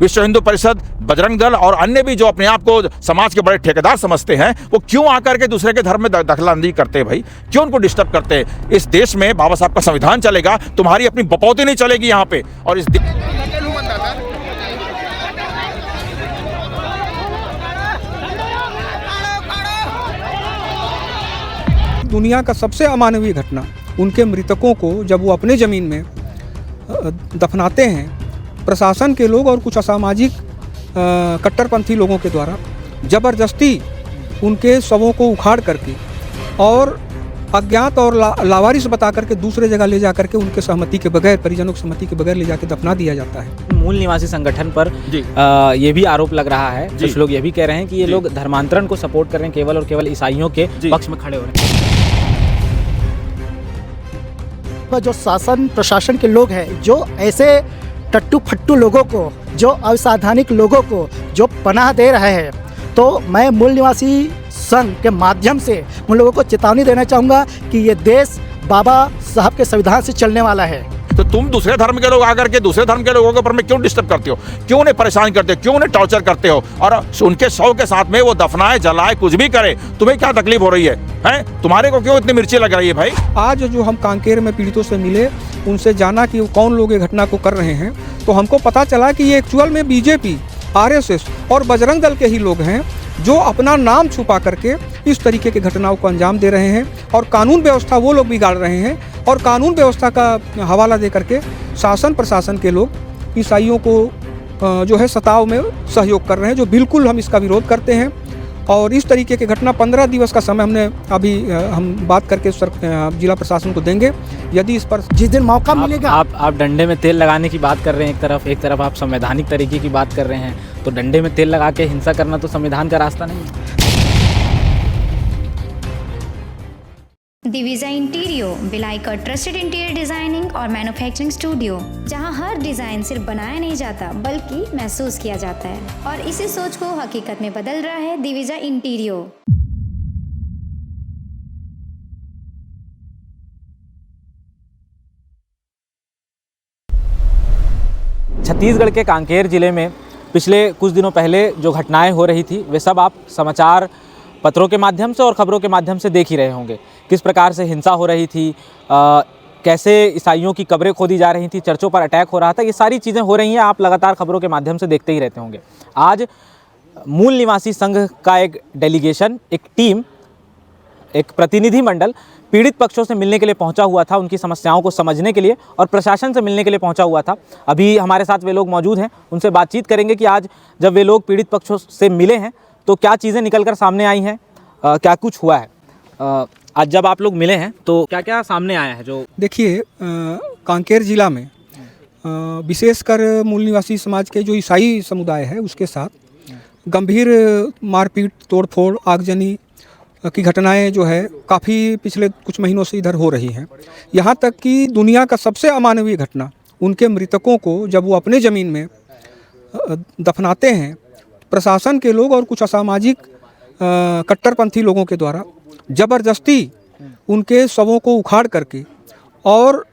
विश्व हिंदू परिषद, बजरंग दल और अन्य भी जो अपने आप को समाज के बड़े ठेकेदार समझते हैं, वो क्यों आकर के दूसरे के धर्म में दखलंदाजी करते हैं भाई? क्यों उनको डिस्टर्ब करते हैं? इस देश में बाबा साहब का संविधान चलेगा, तुम्हारी अपनी बपौती नहीं चलेगी यहाँ पे। और इस दुनिया का सबसे अमानवीय घटना, उनके मृतकों को जब वो अपने ज़मीन में दफनाते हैं, प्रशासन के लोग और कुछ असामाजिक कट्टरपंथी लोगों के द्वारा ज़बरदस्ती उनके शवों को उखाड़ करके और अज्ञात और लावारिस बता करके दूसरे जगह ले जा करके उनके सहमति के बगैर, परिजनों की सहमति के बगैर ले जाके दफना दिया जाता है। मूल निवासी संगठन पर ये भी आरोप लग रहा है, कुछ लोग ये भी कह रहे हैं कि ये लोग धर्मांतरण को सपोर्ट कर रहे हैं, केवल और केवल ईसाइयों के पक्ष में खड़े हो रहे हैं। जो शासन प्रशासन के लोग हैं, जो ऐसे टट्टू फट्टू लोगों को, जो अवैधानिक लोगों को जो पनाह दे रहे हैं, तो मैं मूल निवासी संघ के माध्यम से उन लोगों को चेतावनी देना चाहूँगा कि ये देश बाबा साहब के संविधान से चलने वाला है। तो तुम दूसरे धर्म के लोग आकर के दूसरे धर्म के लोगों के ऊपर में क्यों डिस्टर्ब करते हो? क्यों उन्हें परेशान करते हो? क्यों उन्हें टॉर्चर करते हो? और उनके शव के साथ में वो दफनाए, जलाए, कुछ भी करे, तुम्हें क्या तकलीफ हो रही है? हैं? तुम्हारे को क्यों इतनी मिर्ची लग रही है भाई? आज जो हम कांकेर में पीड़ितों से मिले, उनसे जाना कि कौन लोग ये घटना को कर रहे हैं, तो हमको पता चला कि ये एक्चुअल में बीजेपी, आरएसएस और बजरंग दल के ही लोग हैं, जो अपना नाम छुपा करके इस तरीके की घटनाओं को अंजाम दे रहे हैं और कानून व्यवस्था वो लोग बिगाड़ रहे हैं और कानून व्यवस्था का हवाला दे करके शासन प्रशासन के लोग ईसाइयों को जो है सताव में सहयोग कर रहे हैं, जो बिल्कुल हम इसका विरोध करते हैं। और इस तरीके की घटना 15 दिवस का समय हमने अभी हम बात करके जिला प्रशासन को देंगे। यदि इस पर जिस दिन मौका मिलेगा, आप डंडे में तेल लगाने की बात कर रहे हैं, एक तरफ आप संवैधानिक तरीके की बात कर रहे हैं, तो डंडे में तेल लगा के हिंसा करना तो संविधान का रास्ता नहीं है। दिविजा इंटीरियो भिलाई का ट्रस्टेड इंटीरियर डिजाइनिंग और मैन्युफैक्चरिंग स्टूडियो, जहां हर डिजाइन सिर्फ बनाया नहीं जाता बल्कि महसूस किया जाता है, और इसी सोच को हकीकत में बदल रहा है दिविजा इंटीरियो। छत्तीसगढ़ के कांकेर जिले में पिछले कुछ दिनों पहले जो घटनाएं हो रही थी, वे सब आप समाचार पत्रों के माध्यम से और खबरों के माध्यम से देख ही रहे होंगे। किस प्रकार से हिंसा हो रही थी, कैसे ईसाइयों की कब्रें खोदी जा रही थी, चर्चों पर अटैक हो रहा था, ये सारी चीज़ें हो रही हैं, आप लगातार खबरों के माध्यम से देखते ही रहते होंगे। आज मूल निवासी संघ का एक डेलीगेशन, एक टीम, एक प्रतिनिधि मंडल पीड़ित पक्षों से मिलने के लिए पहुंचा हुआ था, उनकी समस्याओं को समझने के लिए और प्रशासन से मिलने के लिए पहुंचा हुआ था। अभी हमारे साथ वे लोग मौजूद हैं, उनसे बातचीत करेंगे कि आज जब वे लोग पीड़ित पक्षों से मिले हैं तो क्या चीज़ें निकलकर सामने आई हैं, क्या कुछ हुआ है। आज जब आप लोग मिले हैं तो क्या क्या सामने आया है? जो देखिए, कांकेर जिला में विशेषकर मूल निवासी समाज के जो ईसाई समुदाय है, उसके साथ गंभीर मारपीट, तोड़फोड़, आगजनी की घटनाएं जो है काफ़ी पिछले कुछ महीनों से इधर हो रही हैं। यहाँ तक कि दुनिया का सबसे अमानवीय घटना, उनके मृतकों को जब वो अपने ज़मीन में दफनाते हैं, प्रशासन के लोग और कुछ असामाजिक कट्टरपंथी लोगों के द्वारा ज़बरदस्ती उनके शवों को उखाड़ करके और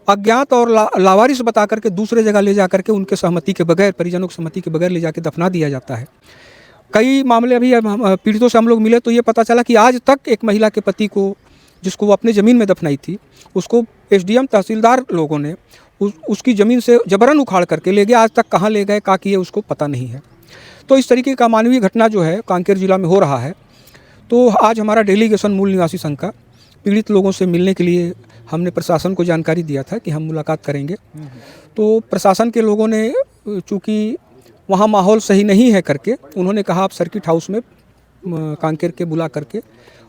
अज्ञात और लावारिस बता करके दूसरे जगह ले जा करके उनके सहमति के बगैर, परिजनों की सहमति के बगैर ले जाके दफना दिया जाता है। कई मामले अभी पीड़ितों से हम लोग मिले तो ये पता चला कि आज तक एक महिला के पति को, जिसको वो अपने ज़मीन में दफनाई थी, उसको एसडीएम तहसीलदार लोगों ने उसकी ज़मीन से जबरन उखाड़ करके ले गए। आज तक कहाँ ले गए, क्या किए, उसको पता नहीं है। तो इस तरीके का मानवीय घटना जो है कांकेर जिला में हो रहा है। तो आज हमारा डेलीगेशन मूल निवासी संघ का पीड़ित लोगों से मिलने के लिए हमने प्रशासन को जानकारी दिया था कि हम मुलाकात करेंगे। तो प्रशासन के लोगों ने, चूँकि वहाँ माहौल सही नहीं है करके, उन्होंने कहा आप सर्किट हाउस में कांकेर के बुला करके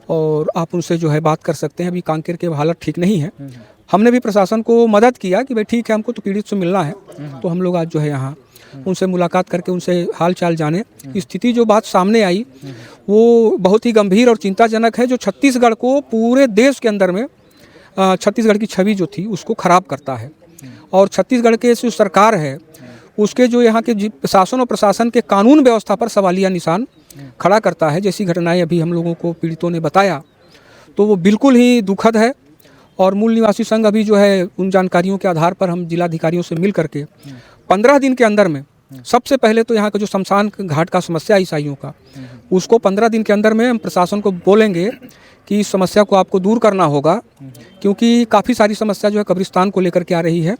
और आप उनसे जो है बात कर सकते हैं, अभी कांकेर के हालत ठीक नहीं है। हमने भी प्रशासन को मदद किया कि भाई ठीक है, हमको तो पीड़ित से मिलना है, तो हम लोग आज जो है यहाँ उनसे मुलाकात करके उनसे हाल चाल जाने। स्थिति जो बात सामने आई वो बहुत ही गंभीर और चिंताजनक है, जो छत्तीसगढ़ को पूरे देश के अंदर में छत्तीसगढ़ की छवि जो थी उसको ख़राब करता है। और छत्तीसगढ़ के जो सरकार है उसके जो यहाँ के शासन और प्रशासन के कानून व्यवस्था पर सवालिया निशान खड़ा करता है। जैसी घटनाएं अभी हम लोगों को पीड़ितों ने बताया तो वो बिल्कुल ही दुखद है। और मूल निवासी संघ अभी जो है उन जानकारियों के आधार पर हम जिलाधिकारियों से मिल करके 15 दिन के अंदर में सबसे पहले तो यहाँ का जो शमशान घाट का समस्या ईसाइयों का, उसको 15 दिन के अंदर में हम प्रशासन को बोलेंगे कि इस समस्या को आपको दूर करना होगा, क्योंकि काफ़ी सारी समस्या जो है कब्रिस्तान को लेकर के आ रही है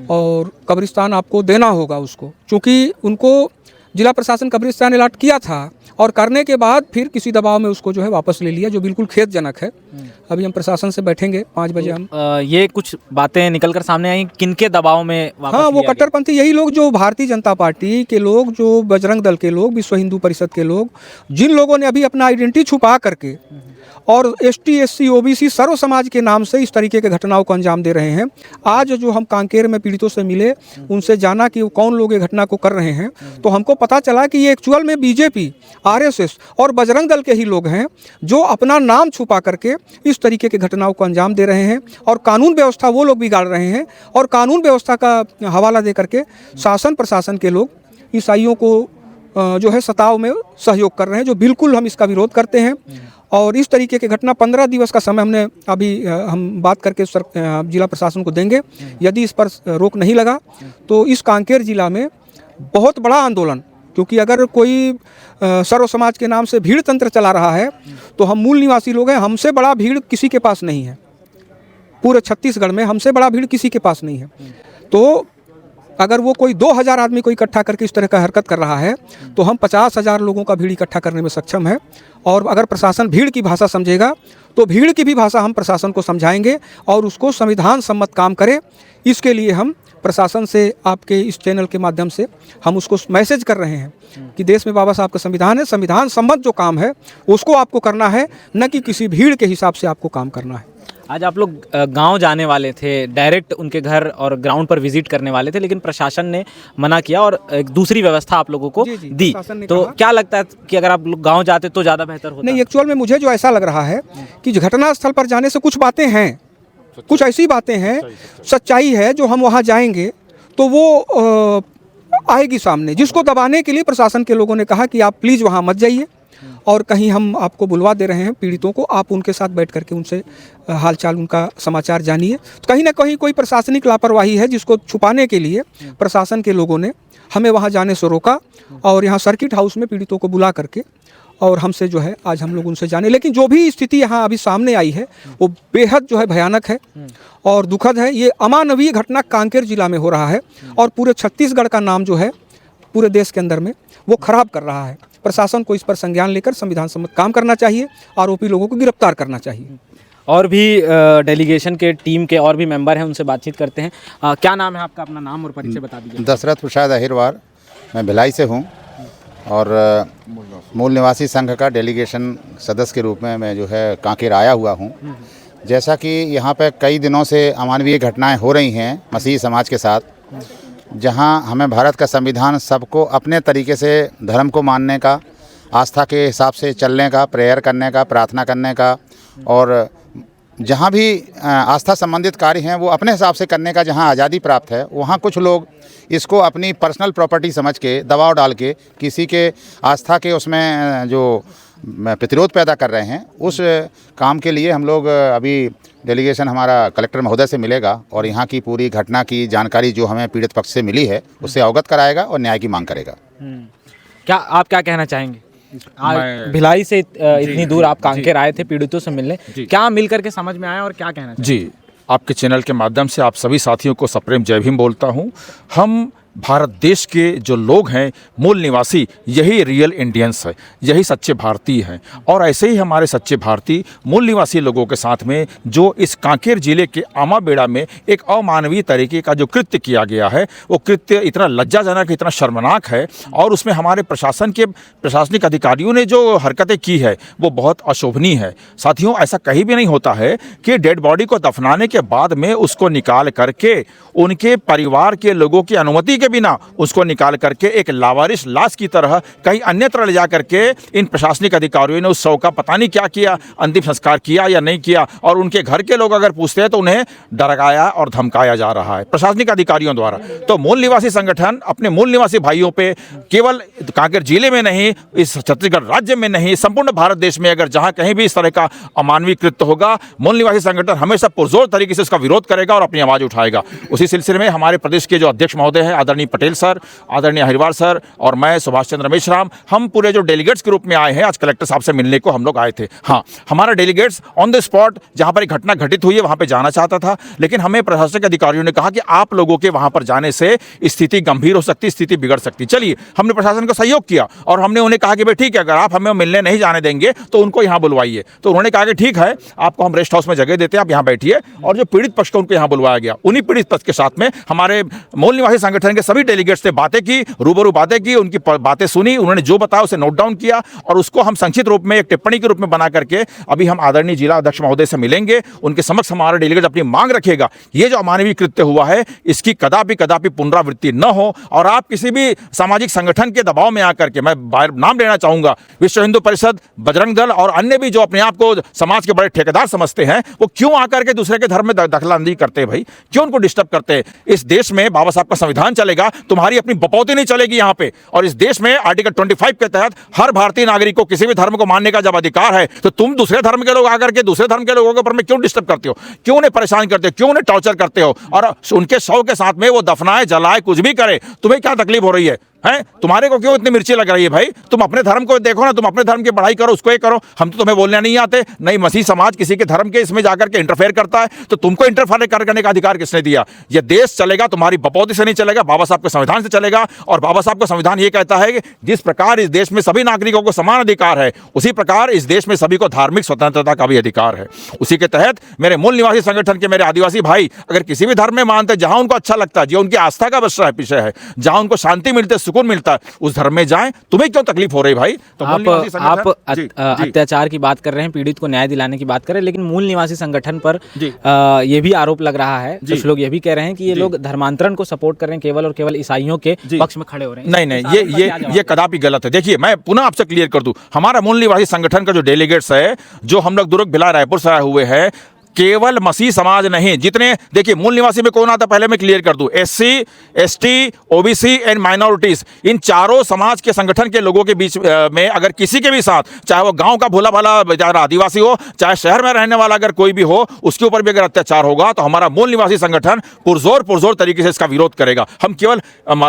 और कब्रिस्तान आपको देना होगा उसको, क्योंकि उनको जिला प्रशासन कब्रिस्तान अलॉट किया था और करने के बाद फिर किसी दबाव में उसको जो है वापस ले लिया, जो बिल्कुल खेदजनक है। अभी हम प्रशासन से बैठेंगे 5 बजे हम। ये कुछ बातें निकलकर सामने आई, किनके दबाव में वापस हाँ, वो लिया गया? कट्टरपंथी यही लोग जो भारतीय जनता पार्टी के लोग, जो बजरंग दल के लोग, विश्व हिंदू परिषद के लोग, जिन लोगों ने अभी अपना आइडेंटिटी छुपा करके और ST SC OBC सर्व समाज के नाम से इस तरीके के घटनाओं को अंजाम दे रहे हैं। आज जो हम कांकेर में पीड़ितों से मिले, उनसे जाना कि कौन लोग ये घटना को कर रहे हैं, तो हमको पता चला कि ये एक्चुअल में BJP, RSS और बजरंग दल के ही लोग हैं जो अपना नाम छुपा करके इस तरीके के घटनाओं को अंजाम दे रहे हैं और कानून व्यवस्था वो लोग बिगाड़ रहे हैं और कानून व्यवस्था का हवाला दे करके शासन प्रशासन के लोग ईसाइयों को जो है सताव में सहयोग कर रहे हैं, जो बिल्कुल हम इसका विरोध करते हैं। और इस तरीके की घटना 15 दिवस का समय हमने अभी हम बात करके जिला प्रशासन को देंगे। यदि इस पर रोक नहीं लगा तो इस कांकेर जिला में बहुत बड़ा आंदोलन, क्योंकि अगर कोई सर्व समाज के नाम से भीड़ तंत्र चला रहा है तो हम मूल निवासी लोग हैं, हमसे बड़ा भीड़ किसी के पास नहीं है। पूरे छत्तीसगढ़ में हमसे बड़ा भीड़ किसी के पास नहीं है। तो अगर वो कोई 2000 आदमी को इकट्ठा करके इस तरह का हरकत कर रहा है तो हम 50,000 लोगों का भीड़ इकट्ठा करने में सक्षम है। और अगर प्रशासन भीड़ की भाषा समझेगा तो भीड़ की भी भाषा हम प्रशासन को समझाएंगे और उसको संविधान सम्मत काम करे। इसके लिए हम प्रशासन से आपके इस चैनल के माध्यम से हम उसको मैसेज कर रहे हैं कि देश में बाबा साहब का संविधान है, संविधान सम्मत जो काम है उसको आपको करना है, न कि किसी भीड़ के हिसाब से आपको काम करना है। आज आप लोग गांव जाने वाले थे, डायरेक्ट उनके घर और ग्राउंड पर विजिट करने वाले थे, लेकिन प्रशासन ने मना किया और एक दूसरी व्यवस्था आप लोगों को दी। तो क्या लगता है कि अगर आप लोग गांव जाते तो ज़्यादा बेहतर होता? नहीं, एक्चुअल में मुझे जो ऐसा लग रहा है कि घटना स्थल पर जाने से कुछ बातें हैं, कुछ ऐसी बातें हैं, सच्चाई है जो हम वहाँ जाएंगे तो वो आएगी सामने, जिसको दबाने के लिए प्रशासन के लोगों ने कहा कि आप प्लीज़ वहाँ मत जाइए और कहीं हम आपको बुलवा दे रहे हैं पीड़ितों को, आप उनके साथ बैठ करके उनसे हालचाल, उनका समाचार जानिए। तो कहीं ना कहीं कोई प्रशासनिक लापरवाही है जिसको छुपाने के लिए प्रशासन के लोगों ने हमें वहाँ जाने से रोका और यहाँ सर्किट हाउस में पीड़ितों को बुला करके और हमसे जो है आज हम लोग उनसे जाने। लेकिन जो भी स्थिति यहाँ अभी सामने आई है वो बेहद जो है भयानक है और दुखद है। ये अमानवीय घटना कांकेर जिला में हो रहा है और पूरे छत्तीसगढ़ का नाम जो है पूरे देश के अंदर में वो खराब कर रहा है। प्रशासन को इस पर संज्ञान लेकर संविधान सम्मत काम करना चाहिए, आरोपी लोगों को गिरफ्तार करना चाहिए। और भी डेलीगेशन के टीम के और भी मेंबर हैं, उनसे बातचीत करते हैं। क्या नाम है आपका? अपना नाम और परिचय बता दीजिए। दशरथ प्रसाद अहिरवार, मैं भिलाई से हूँ और मूल निवासी संघ का डेलीगेशन सदस्य के रूप में मैं जो है कांकेर आया हुआ हूँ। जैसा कि यहाँ पे कई दिनों से अमानवीय घटनाएं हो रही हैं मसीही समाज के साथ, जहाँ हमें भारत का संविधान सबको अपने तरीके से धर्म को मानने का, आस्था के हिसाब से चलने का, प्रेयर करने का, प्रार्थना करने का और जहाँ भी आस्था संबंधित कार्य हैं वो अपने हिसाब से करने का जहाँ आज़ादी प्राप्त है, वहाँ कुछ लोग इसको अपनी पर्सनल प्रॉपर्टी समझ के दबाव डाल के किसी के आस्था के उसमें जो प्रतिरोध पैदा कर रहे हैं, उस काम के लिए हम लोग अभी डेलीगेशन हमारा कलेक्टर महोदय से मिलेगा और यहाँ की पूरी घटना की जानकारी जो हमें पीड़ित पक्ष से मिली है उससे अवगत कराएगा और न्याय की मांग करेगा। क्या आप क्या कहना चाहेंगे? आज भिलाई से इतनी दूर आप कांकेर आए थे पीड़ितों से मिलने, क्या मिल करके समझ में आया और क्या कहना चाहिए? जी, आपके चैनल के माध्यम से आप सभी साथियों को सप्रेम जय भीम बोलता हूँ। हम भारत देश के जो लोग हैं मूल निवासी, यही रियल इंडियंस है, यही सच्चे भारतीय हैं। और ऐसे ही हमारे सच्चे भारतीय मूल निवासी लोगों के साथ में जो इस कांकेर जिले के आमाबेड़ा में एक अमानवीय तरीके का जो कृत्य किया गया है, वो कृत्य इतना लज्जाजनक, इतना शर्मनाक है और उसमें हमारे प्रशासन के प्रशासनिक अधिकारियों ने जो हरकतें की है वो बहुत अशोभनीय है। साथियों, ऐसा कहीं भी नहीं होता है कि डेड बॉडी को दफनाने के बाद में उसको निकाल करके उनके परिवार के लोगों की अनुमति के बिना उसको निकाल करके एक लावारिस लाश की तरह कहीं अन्यत्र ले जा करके इन प्रशासनिक अधिकारियों ने उस शव का पता नहीं क्या किया, अंतिम संस्कार किया या नहीं किया। और उनके घर के लोग अगर पूछते हैं तो उन्हें डराया और धमकाया जा रहा है प्रशासनिक अधिकारियों द्वारा। तो मूल निवासी संगठन अपने मूल निवासी भाइयों पे केवल कांकेर जिले में नहीं, इस छत्तीसगढ़ राज्य में नहीं, संपूर्ण भारत देश में अगर जहां कहीं भी इस तरह का अमानवीय कृत्य होगा, मूल निवासी संगठन हमेशा पुरजोर तरीके से इसका विरोध करेगा और अपनी आवाज उठाएगा। उसी उसी सिलसिले में हमारे प्रदेश के जो अध्यक्ष महोदय हैं आदरणीय पटेल सर, आदरणीय हरिवाल सर और मैं सुभाष चंद्र मेश्राम, हम पूरे जो डेलीगेट्स के रूप में आए हैं आज कलेक्टर साहब से मिलने को हम लोग आए थे। हाँ, हमारा डेलीगेट्स ऑन द स्पॉट जहाँ पर घटना घटित हुई है वहाँ पर जाना चाहता था, लेकिन हमें प्रशासनिक अधिकारियों ने कहा कि आप लोगों के वहाँ पर जाने से स्थिति गंभीर हो सकती, स्थिति बिगड़ सकती। चलिए, हमने प्रशासन को सहयोग किया और हमने उन्हें कहा कि भाई ठीक है, अगर आप हमें मिलने नहीं जाने देंगे तो उनको यहाँ बुलवाइए। तो उन्होंने कहा कि ठीक है, आपको हम रेस्ट हाउस में जगह देते हैं, आप यहाँ बैठिए। और जो पीड़ित पक्ष को उनको यहाँ बुलवाया गया, उन्हीं पीड़ित पक्ष के साथ में हमारे मूल निवासी संगठन के सभी डेलीगेट्स ने बातें की, रूबरू बातें की, उनकी बातें सुनी, उन्होंने जो बताया उसे नोट डाउन किया और उसको हम संक्षिप्त रूप में एक टिप्पणी के रूप में बना करके अभी हम आदरणीय जिला अध्यक्ष महोदय से मिलेंगे। उनके समक्ष हमारा डेलीगेट अपनी मांग रखेगा, ये जो अमानवीय कृत्य हुआ है इसकी कदापि पुनरावृत्ति न हो और आप किसी भी सामाजिक संगठन के दबाव में आकर के, मैं नाम लेना चाहूंगा, विश्व हिंदू परिषद, बजरंग दल और अन्य भी जो अपने आप को समाज के बड़े ठेकेदार समझते हैं, वो क्यों आकर के दूसरे के धर्म में दखलंदाजी करते हैं भाई? क्यों उनको डिस्टर्ब करते हैं? इस देश में बाबा साहब का संविधान चलेगा, तुम्हारी अपनी बपौती नहीं चलेगी यहाँ पे। और इस देश में आर्टिकल 25 के तहत हर भारतीय नागरिक को किसी भी धर्म को मानने का जब अधिकार है, तो तुम दूसरे धर्म के लोग आकर के दूसरे धर्म के लोगों के ऊपर में क्यों डिस्टर्ब करते हो? क्यों उन्हें परेशान करते हो? क्यों उन्हें टॉर्चर करते हो? और उनके शव के साथ में वो दफनाए, जलाए, कुछ भी करे, तुम्हें क्या तकलीफ हो रही है? हैं? तुम्हारे को क्यों इतनी मिर्ची लग रही है भाई? तुम अपने धर्म को देखो ना, तुम अपने धर्म की पढ़ाई करो, उसको ये करो। हम तो तुम्हें बोलने नहीं आते। नहीं, मसीह समाज किसी के धर्म के इसमें जाकर के इंटरफेयर करता है, तो तुमको इंटरफेयर करने का अधिकार किसने दिया? ये देश चलेगा तुम्हारी बपौती से नहीं चलेगा, बाबा साहब के संविधान से चलेगा। और बाबा साहब का संविधान ये कहता है कि जिस प्रकार इस देश में सभी नागरिकों को समान अधिकार है, उसी प्रकार इस देश में सभी को धार्मिक स्वतंत्रता का भी अधिकार है। उसी के तहत मेरे मूल निवासी संगठन के मेरे आदिवासी भाई अगर किसी भी धर्म में मानते हैं, जहां उनको अच्छा लगता है, जो उनकी आस्था का विषय है, जहां उनको शांति मिलती है, सुकून मिलता है, उस धर्म में जाएं। तुम्हें क्यों तकलीफ हो रही भाई? तो आप अत्याचार की बात कर रहे हैं, पीड़ित को न्याय दिलाने की बात कर रहे हैं, लेकिन मूल निवासी संगठन पर ये भी आरोप लग रहा है, कुछ लोग ये भी कह रहे हैं कि ये लोग धर्मांतरण को सपोर्ट कर रहे हैं, केवल और केवल ईसाइयों के पक्ष में खड़े हो रहे हैं। नहीं, ये कदापि गलत है। देखिए, मैं पुनः आपसे क्लियर कर दूं, हमारा मूल निवासी संगठन का जो डेलीगेट्स है, जो हम लोग दुर्ग, भिलाई, रायपुर से आए हुए हैं, केवल मसीह समाज नहीं, जितने, देखिए मूल निवासी में कौन आता पहले मैं क्लियर कर दूं, SC, ST, OBC and minorities, इन चारों समाज के संगठन के लोगों के बीच में अगर किसी के भी साथ, चाहे वो गांव का भोला भाला बेचारा आदिवासी हो, चाहे शहर में रहने वाला अगर कोई भी हो, उसके ऊपर भी अगर अत्याचार होगा तो हमारा मूल निवासी संगठन पुरजोर तरीके से इसका विरोध करेगा। हम केवल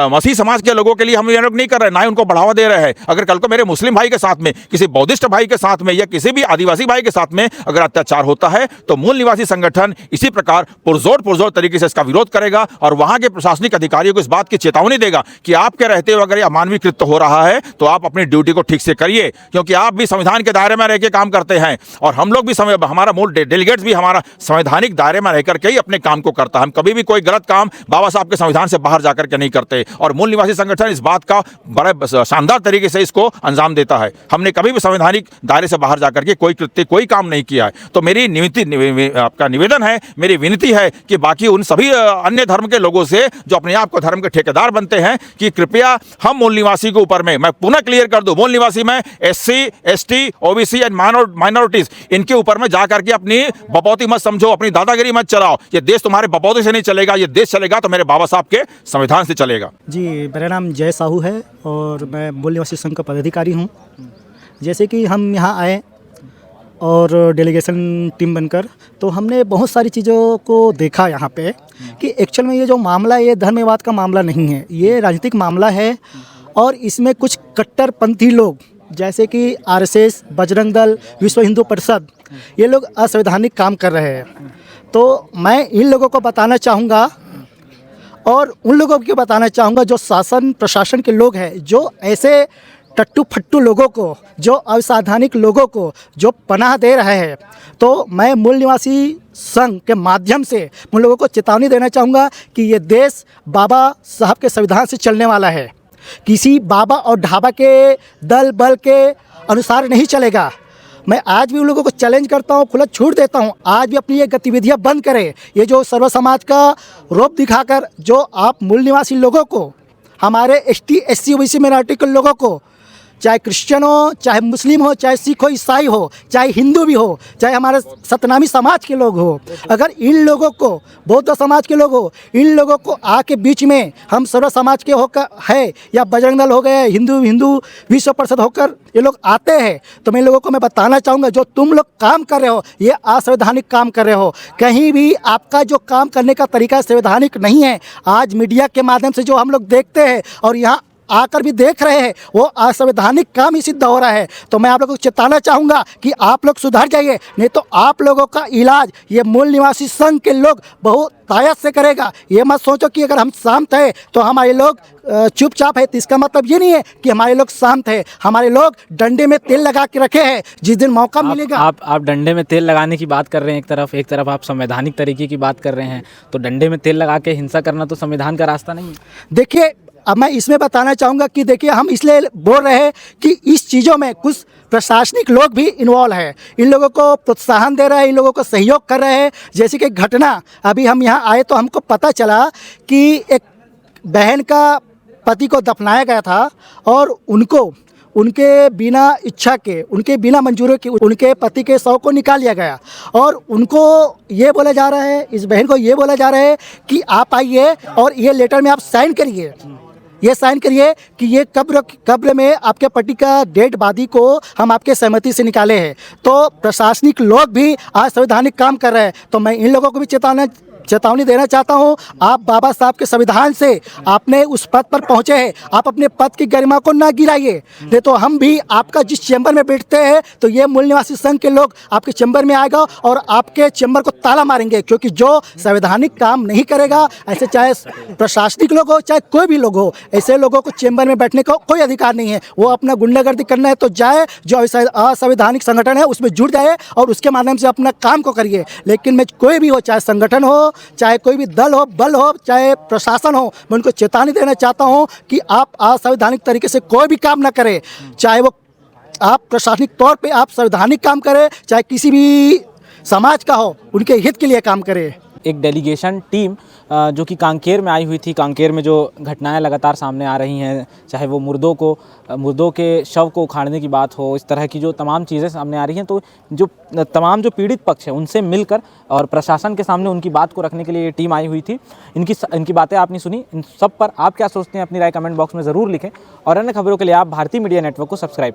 मसीह समाज के लोगों के लिए हम ये नहीं कर रहे, ना ही उनको बढ़ावा दे रहे हैं। अगर कल को मेरे मुस्लिम भाई के साथ में, किसी बौद्धिस्ट भाई के साथ में या किसी भी आदिवासी भाई के साथ में अगर अत्याचार होता है, तो मूल निवासी संगठन इसी प्रकार पुरजोर तरीके से इसका विरोध करेगा और वहां के प्रशासनिक अधिकारियों को इस बात की चेतावनी देगा कि आपके रहते हुए अगर यह अमानवीय कृत्य हो रहा है तो आप अपनी ड्यूटी को ठीक से करिए, क्योंकि आप भी संविधान के दायरे में रह के काम करते हैं और हम लोग भी हमारा मूल डेलीगेट्स भी हमारा संवैधानिक दायरे में रहकर के ही अपने काम को करता है। हम कभी भी कोई गलत काम बाबा साहब के संविधान से बाहर जाकर के नहीं करते और मूल निवासी संगठन इस बात का बड़े शानदार तरीके से इसको अंजाम देता है। हमने कभी भी संवैधानिक दायरे से बाहर जाकर के कोई कृत्य, कोई काम नहीं किया है। तो मेरी आपका निवेदन है, मेरी विनती है कि बाकी उन सभी अन्य धर्म के लोगों से जो अपने आप को धर्म के ठेकेदार बनते हैं कि कृपया हम मूल निवासी के ऊपर में, मैं पुनः क्लियर कर दूं, मूल निवासी में SC, ST, OBC and minorities, इनके ऊपर में जाकर के अपनी बपौती मत समझो, अपनी दादागिरी मत चलाओ। ये देश तुम्हारे बपौती से नहीं चलेगा, ये देश चलेगा तो मेरे बाबा साहब के संविधान से चलेगा। जी, मेरा नाम जय साहू है और मैं मूल निवासी संघ का पदाधिकारी हूँ। जैसे कि हम यहाँ आए और डेलीगेशन टीम बनकर, तो हमने बहुत सारी चीज़ों को देखा यहाँ पे कि एक्चुअल में ये जो मामला है, ये धर्मवाद का मामला नहीं है, ये राजनीतिक मामला है और इसमें कुछ कट्टरपंथी लोग जैसे कि RSS, बजरंग दल, विश्व हिंदू परिषद, ये लोग असंवैधानिक काम कर रहे हैं। तो मैं इन लोगों को बताना चाहूँगा और उन लोगों को बताना चाहूँगा जो शासन प्रशासन के लोग हैं, जो ऐसे टट्टू फट्टू लोगों को, जो अवैधानिक लोगों को जो पनाह दे रहे हैं, तो मैं मूल निवासी संघ के माध्यम से उन लोगों को चेतावनी देना चाहूँगा कि ये देश बाबा साहब के संविधान से चलने वाला है, किसी बाबा और ढाबा के दल बल के अनुसार नहीं चलेगा। मैं आज भी उन लोगों को चैलेंज करता हूँ, खुला छूट देता हूँ, आज भी अपनी ये गतिविधियाँ बंद करें। ये जो सर्व समाज का रूप दिखाकर जो आप मूल निवासी लोगों को, हमारे ST, SC, OBC माइनॉरिटी के लोगों को चाहे क्रिश्चियन हो, चाहे मुस्लिम हो, चाहे सिख हो, ईसाई हो, चाहे हिंदू भी हो, चाहे हमारे सतनामी समाज के लोग हो, अगर इन लोगों को, बौद्ध समाज के लोग हो, इन लोगों को आके बीच में हम सर्व समाज के होकर है या बजरंग दल हो गए, हिंदू विश्व परिषद होकर ये लोग आते हैं, तो मैं इन लोगों को मैं बताना चाहूँगा, जो तुम लोग काम कर रहे हो ये असंवैधानिक काम कर रहे हो। कहीं भी आपका जो काम करने का तरीका संवैधानिक नहीं है। आज मीडिया के माध्यम से जो हम लोग देखते हैं और यहाँ आकर भी देख रहे हैं, वो असंवैधानिक काम ही सिद्ध हो रहा है। तो मैं आप लोगों को चेताना चाहूँगा कि आप लोग सुधर जाइए, नहीं तो आप लोगों का इलाज ये मूल निवासी संघ के लोग बहुत तायत से करेगा। ये मत सोचो कि अगर हम शांत हैं तो हमारे लोग चुपचाप है, तो इसका मतलब ये नहीं है कि हमारे लोग शांत हैं। हमारे लोग डंडे में तेल लगा के रखे हैं, जिस दिन मौका मिलेगा। आप डंडे में तेल लगाने की बात कर रहे हैं, एक तरफ आप संवैधानिक तरीके की बात कर रहे हैं, तो डंडे में तेल लगा के हिंसा करना तो संविधान का रास्ता नहीं है। देखिए, अब मैं इसमें बताना चाहूँगा कि देखिए, हम इसलिए बोल रहे हैं कि इस चीज़ों में कुछ प्रशासनिक लोग भी इन्वॉल्व है, इन लोगों को प्रोत्साहन दे रहे हैं, इन लोगों को सहयोग कर रहे हैं। जैसे कि घटना अभी हम यहाँ आए तो हमको पता चला कि एक बहन का पति को दफनाया गया था और उनको उनके बिना इच्छा के, उनके बिना मंजूरी के उनके पति के शव को निकाल लिया गया और उनको ये बोला जा रहा है, इस बहन को ये बोला जा रहा है कि आप आइए और ये लेटर में आप साइन करिए, ये साइन करिए कि ये कब्र में आपके पति का डेड बॉडी को हम आपके सहमति से निकाले हैं। तो प्रशासनिक लोग भी असंवैधानिक काम कर रहे हैं। तो मैं इन लोगों को भी चेतावनी देना चाहता हूं, आप बाबा साहब के संविधान से आपने उस पद पर पहुंचे हैं, आप अपने पद की गरिमा को ना गिराइए, नहीं तो हम भी आपका जिस चैम्बर में बैठते हैं तो ये मूल निवासी संघ के लोग आपके चैम्बर में आएगा और आपके चैम्बर को ताला मारेंगे। क्योंकि जो संवैधानिक काम नहीं करेगा, ऐसे चाहे प्रशासनिक लोग हो चाहे कोई भी लोग हो, ऐसे लोगों को चैम्बर में बैठने का कोई अधिकार नहीं है। वो अपना गुंडागर्दी करना है तो जाए, जो असंवैधानिक संगठन है उसमें जुड़ जाए और उसके माध्यम से अपना काम को करिए। लेकिन मैं कोई भी हो, चाहे संगठन हो, चाहे कोई भी दल हो, बल हो, चाहे प्रशासन हो, मैं उनको चेतावनी देना चाहता हूं कि आप असंवैधानिक तरीके से कोई भी काम ना करें। चाहे वो आप प्रशासनिक तौर पे आप संवैधानिक काम करें, चाहे किसी भी समाज का हो, उनके हित के लिए काम करें। एक डेलीगेशन टीम जो कि कांकेर में आई हुई थी, कांकेर में जो घटनाएं लगातार सामने आ रही हैं, चाहे वो मुर्दों के शव को उखाड़ने की बात हो, इस तरह की जो तमाम चीज़ें सामने आ रही हैं, तो जो तमाम जो पीड़ित पक्ष है उनसे मिलकर और प्रशासन के सामने उनकी बात को रखने के लिए ये टीम आई हुई थी। इनकी बातें आपने सुनी, इन सब पर आप क्या सोचते हैं अपनी राय कमेंट बॉक्स में ज़रूर लिखें और अन्य खबरों के लिए आप भारतीय मीडिया नेटवर्क को सब्सक्राइब करें।